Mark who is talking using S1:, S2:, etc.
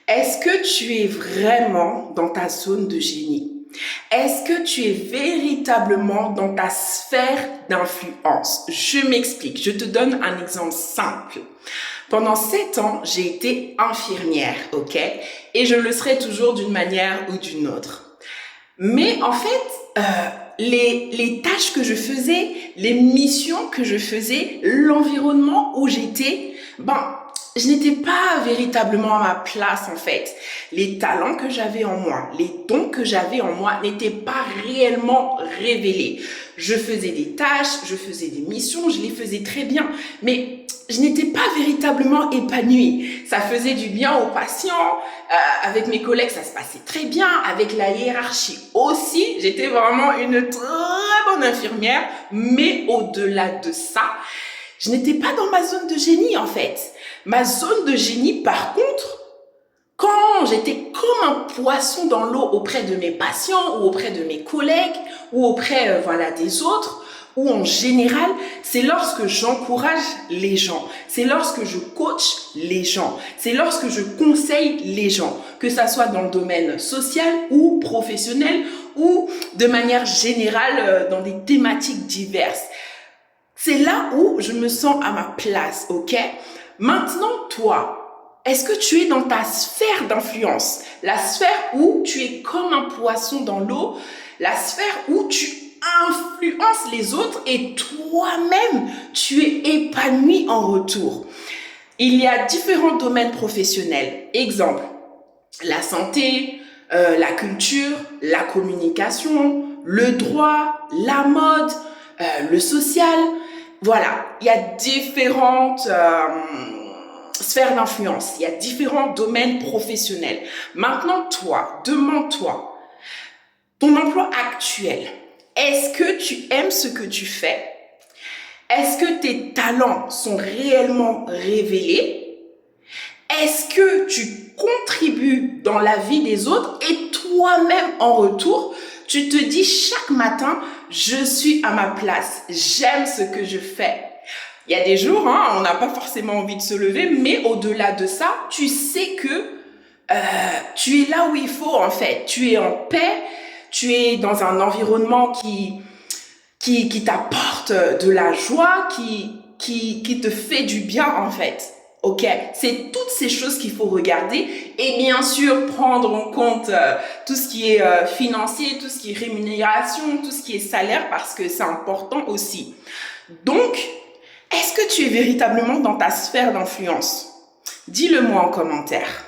S1: Est-ce que tu es vraiment dans ta zone de génie? Est-ce que tu es véritablement dans ta sphère d'influence? Je m'explique, je te donne un exemple simple. Pendant 7 ans, j'ai été infirmière, ok? Et je le serai toujours d'une manière ou d'une autre. Mais en fait, les tâches que je faisais, les missions que je faisais, l'environnement où j'étais, je n'étais pas véritablement à ma place en fait. Les talents que j'avais en moi, les dons que j'avais en moi n'étaient pas réellement révélés. Je faisais des tâches, je faisais des missions, je les faisais très bien, mais je n'étais pas véritablement épanouie. Ça faisait du bien aux patients, avec mes collègues, ça se passait très bien, avec la hiérarchie aussi. J'étais vraiment une très bonne infirmière, mais au-delà de ça, je n'étais pas dans ma zone de génie en fait. Ma zone de génie, par contre, quand j'étais comme un poisson dans l'eau auprès de mes patients ou auprès de mes collègues ou auprès des autres, ou en général, c'est lorsque j'encourage les gens, c'est lorsque je coach les gens, c'est lorsque je conseille les gens, que ça soit dans le domaine social ou professionnel ou de manière générale dans des thématiques diverses. C'est là où je me sens à ma place, ok? Maintenant, toi, est-ce que tu es dans ta sphère d'influence? La sphère où tu es comme un poisson dans l'eau, la sphère où tu influences les autres et toi-même, tu es épanoui en retour. Il y a différents domaines professionnels. Exemple, la santé, la culture, la communication, le droit, la mode, le social. Voilà, il y a différentes sphères d'influence, il y a différents domaines professionnels. Maintenant, toi, demande-toi, ton emploi actuel, est-ce que tu aimes ce que tu fais? Est-ce que tes talents sont réellement révélés? Est-ce que tu contribues dans la vie des autres et toi-même en retour, tu te dis chaque matin, je suis à ma place, j'aime ce que je fais. Il y a des jours, on n'a pas forcément envie de se lever, mais au-delà de ça, tu sais que tu es là où il faut en fait. Tu es en paix, tu es dans un environnement qui t'apporte de la joie, qui te fait du bien en fait. Ok, c'est toutes ces choses qu'il faut regarder et bien sûr prendre en compte tout ce qui est financier, tout ce qui est rémunération, tout ce qui est salaire parce que c'est important aussi. Donc, est-ce que tu es véritablement dans ta sphère d'influence? Dis-le moi en commentaire.